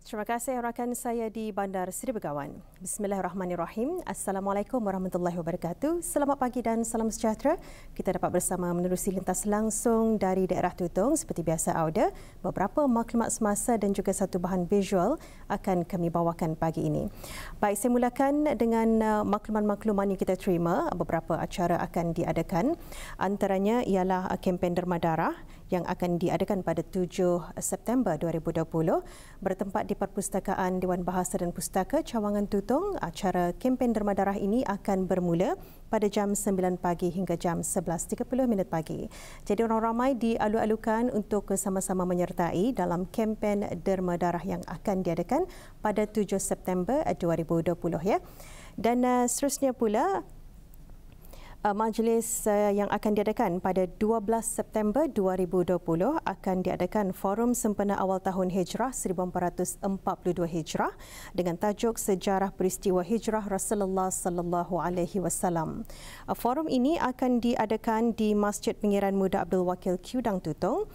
Terima kasih rakan saya di Bandar Seri Begawan. Bismillahirrahmanirrahim. Assalamualaikum warahmatullahi wabarakatuh. Selamat pagi dan salam sejahtera. Kita dapat bersama menerusi lintas langsung dari daerah Tutong. Seperti biasa Auda, beberapa maklumat semasa dan juga satu bahan visual akan kami bawakan pagi ini. Baik, saya mulakan dengan makluman-makluman yang kita terima. Beberapa acara akan diadakan. Antaranya ialah kempen derma darah yang akan diadakan pada 7 September 2020 bertempat di Perpustakaan Dewan Bahasa dan Pustaka Cawangan Tutong. Acara kempen derma darah ini akan bermula pada jam 9 pagi hingga jam 11.30 pagi. Jadi orang ramai dialu-alukan untuk sama-sama menyertai dalam kempen derma darah yang akan diadakan pada 7 September 2020 ya. Dan seterusnya pula majlis yang akan diadakan pada 12 September 2020 akan diadakan Forum Sempena Awal Tahun Hijrah 1442 Hijrah dengan tajuk Sejarah Peristiwa Hijrah Rasulullah sallallahu alaihi wasallam. Forum ini akan diadakan di Masjid Pengiran Muda Abdul Wakil Kudang Tutong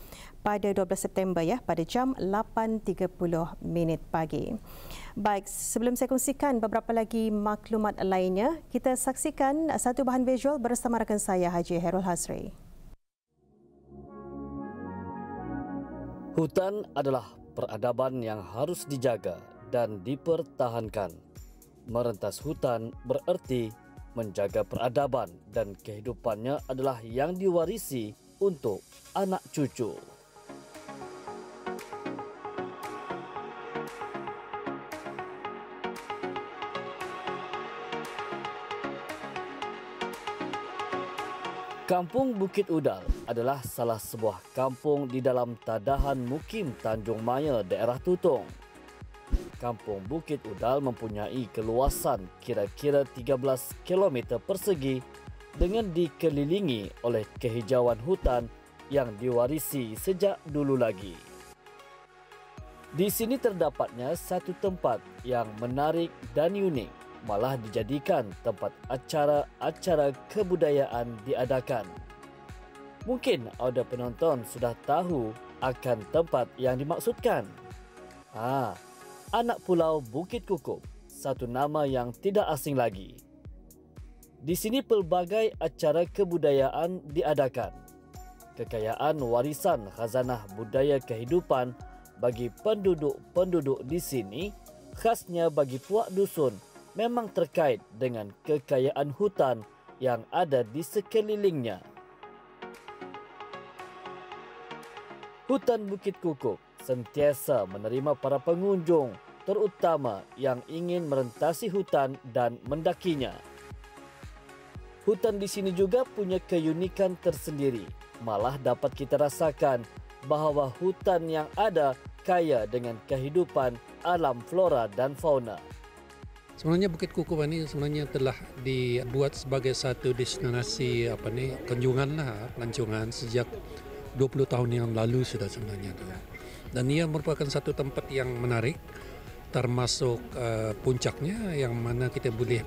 pada 12 September ya, pada jam 8.30 pagi. Baik, sebelum saya kongsikan beberapa lagi maklumat lainnya, kita saksikan satu bahan visual bersama rakan saya Haji Herul Hazri. Hutan adalah peradaban yang harus dijaga dan dipertahankan. Merentas hutan bererti menjaga peradaban dan kehidupannya adalah yang diwarisi untuk anak cucu. Kampung Bukit Udal adalah salah sebuah kampung di dalam Tadahan Mukim Tanjung Maya, daerah Tutong. Kampung Bukit Udal mempunyai keluasan kira-kira 13 km persegi dengan dikelilingi oleh kehijauan hutan yang diwarisi sejak dulu lagi. Di sini terdapatnya satu tempat yang menarik dan unik, malah dijadikan tempat acara-acara kebudayaan diadakan. Mungkin ada penonton sudah tahu akan tempat yang dimaksudkan. Anak Pulau Bukit Kukup, satu nama yang tidak asing lagi. Di sini pelbagai acara kebudayaan diadakan. Kekayaan warisan khazanah budaya kehidupan bagi penduduk-penduduk di sini, khasnya bagi puak dusun, memang terkait dengan kekayaan hutan yang ada di sekelilingnya. Hutan Bukit Kukup sentiasa menerima para pengunjung, terutama yang ingin merentasi hutan dan mendakinya. Hutan di sini juga punya keunikan tersendiri. Malah dapat kita rasakan bahawa hutan yang ada kaya dengan kehidupan alam flora dan fauna. Sebenarnya Bukit Kukup ini sebenarnya telah dibuat sebagai satu destinasi kunjungan pelancongan sejak 20 tahun yang lalu sudah sebenarnya tu. Dan ia merupakan satu tempat yang menarik, termasuk puncaknya yang mana kita boleh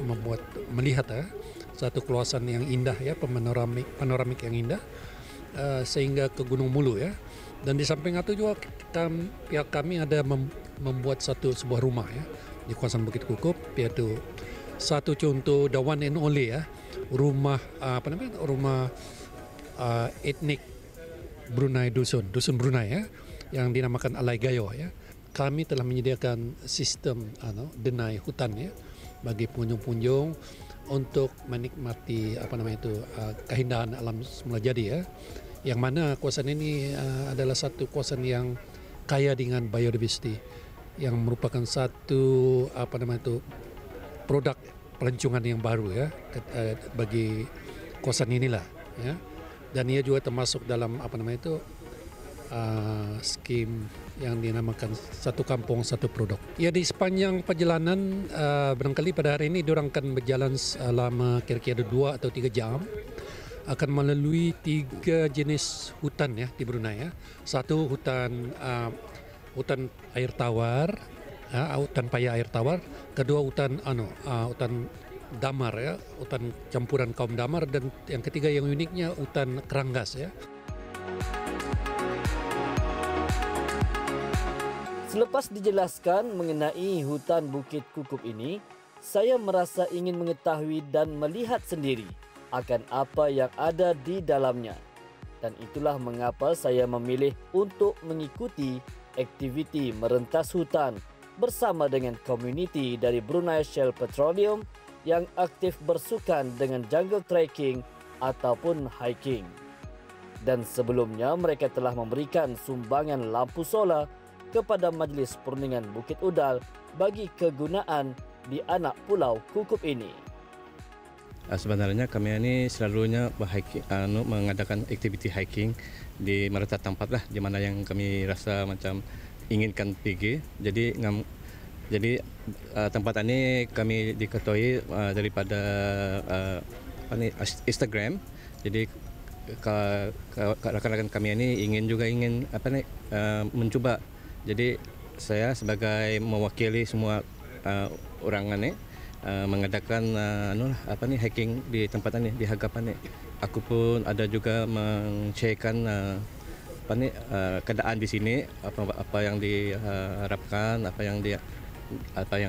melihat satu kawasan yang indah ya, panoramik yang indah sehingga ke Gunung Mulu ya. Dan di samping itu juga pihak kami ada membuat sebuah rumah ya di kawasan Bukit Kukup, iaitu satu contoh the one and only ya, rumah rumah etnik Brunei dusun Brunei ya, yang dinamakan Alai Gayo ya. Kami telah menyediakan sistem denai hutan ya bagi pengunjung-pengunjung untuk menikmati keindahan alam semula jadi ya. Yang mana kawasan ini adalah satu kawasan yang kaya dengan biodiversity, yang merupakan satu produk pelancongan yang baru ya bagi kawasan inilah ya. Dan ia juga termasuk dalam skim yang dinamakan satu kampung satu produk. Ya, di sepanjang perjalanan barangkali pada hari ini diorang akan berjalan selama kira-kira 2 atau 3 jam, akan melalui 3 jenis hutan ya di Brunei ya. Satu hutan air tawar, hutan paya air tawar. Kedua hutan damar ya, hutan campuran kaum damar. Dan yang ketiga yang uniknya hutan keranggas ya. Selepas dijelaskan mengenai hutan Bukit Kukup ini, saya merasa ingin mengetahui dan melihat sendiri akan apa yang ada di dalamnya. Dan itulah mengapa saya memilih untuk mengikuti aktiviti merentas hutan bersama dengan komuniti dari Brunei Shell Petroleum yang aktif bersukan dengan jungle trekking ataupun hiking. Dan sebelumnya mereka telah memberikan sumbangan lampu solar kepada Majlis Perundingan Bukit Udal bagi kegunaan di anak pulau Kukup ini. Sebenarnya kami ini selalunya mengadakan aktiviti hiking di beberapa tempat lah, di mana yang kami rasa macam inginkan pergi. Jadi tempat ini kami diketahui daripada Instagram. Jadi rakan-rakan kami ini ingin mencuba. Jadi saya sebagai mewakili semua orang ini mengadakan hiking di tempat ini, di Hagapan ini. Aku pun ada juga men-sharekan keadaan di sini, apa yang diharapkan, apa yang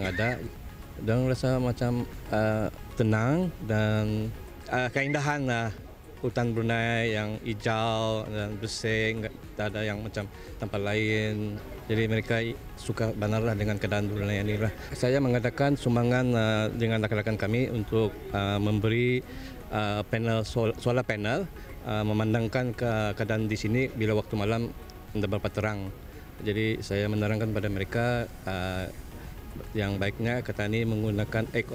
ada, dan rasa macam tenang dan keindahan hutan Brunei yang hijau dan bersih, tak ada yang macam tempat lain. Jadi mereka suka benarlah dengan keadaan Brunei ini lah. Saya mengadakan sumbangan dengan rakan-rakan kami untuk memberi solar panel memandangkan keadaan di sini bila waktu malam tidak berapa terang. Jadi saya menerangkan pada mereka yang baiknya kata ini menggunakan act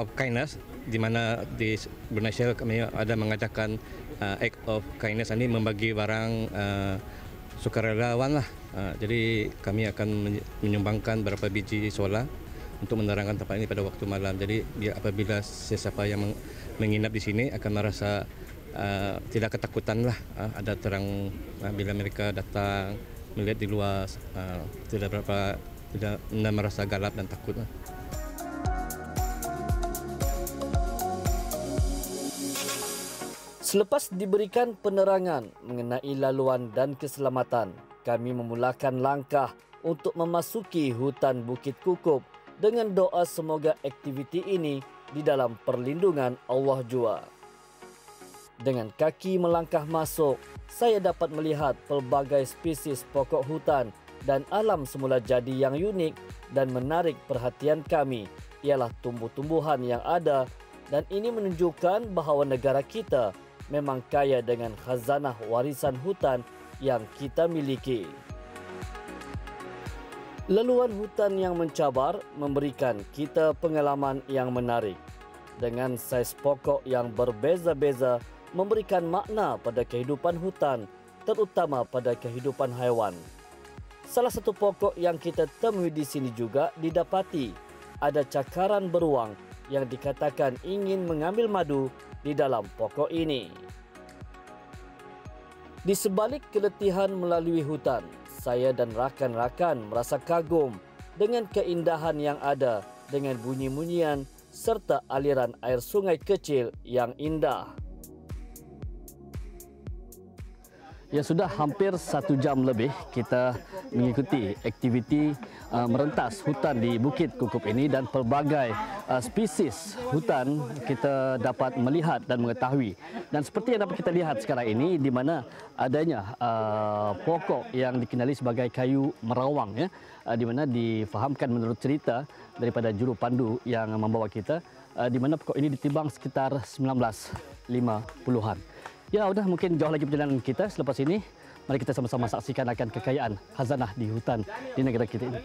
of kindness, di mana di Brunei Shell kami ada mengadakan act of kindness ini membagi barang sukarelawan lah. Jadi kami akan menyumbangkan berapa biji solar untuk menerangkan tempat ini pada waktu malam. Jadi apabila sesiapa yang menginap di sini akan merasa tidak ketakutan lah, ada terang bila mereka datang melihat di luar, tidak merasa galap dan takut lah. Selepas diberikan penerangan mengenai laluan dan keselamatan, kami memulakan langkah untuk memasuki hutan Bukit Kukup dengan doa semoga aktiviti ini di dalam perlindungan Allah jua. Dengan kaki melangkah masuk, saya dapat melihat pelbagai spesies pokok hutan dan alam semula jadi yang unik dan menarik perhatian kami ialah tumbuh-tumbuhan yang ada, dan ini menunjukkan bahawa negara kita memang kaya dengan khazanah warisan hutan yang kita miliki. Laluan hutan yang mencabar memberikan kita pengalaman yang menarik. Dengan saiz pokok yang berbeza-beza memberikan makna pada kehidupan hutan, terutama pada kehidupan haiwan. Salah satu pokok yang kita temui di sini juga didapati ada cakaran beruang yang dikatakan ingin mengambil madu di dalam pokok ini. Di sebalik keletihan melalui hutan, saya dan rakan-rakan merasa kagum dengan keindahan yang ada dengan bunyi-bunyian serta aliran air sungai kecil yang indah. Ya, sudah hampir 1 jam lebih kita mengikuti aktiviti merentas hutan di Bukit Kukup ini, dan pelbagai spesies hutan kita dapat melihat dan mengetahui. Dan seperti yang dapat kita lihat sekarang ini, di mana adanya pokok yang dikenali sebagai kayu merawang, ya, di mana difahamkan menurut cerita daripada juru pandu yang membawa kita, di mana pokok ini ditimbang sekitar 1950-an. Ya, sudah mungkin jauh lagi perjalanan kita selepas ini. Mari kita sama-sama saksikan akan kekayaan khazanah di hutan di negara kita ini.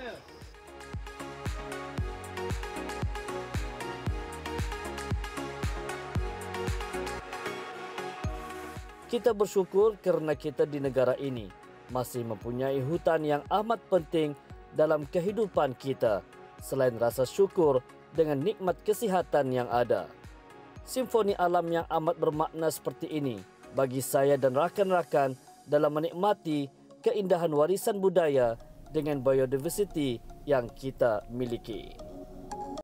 Kita bersyukur kerana kita di negara ini masih mempunyai hutan yang amat penting dalam kehidupan kita, selain rasa syukur dengan nikmat kesihatan yang ada. Simfoni alam yang amat bermakna seperti ini bagi saya dan rakan-rakan dalam menikmati keindahan warisan budaya dengan biodiversiti yang kita miliki.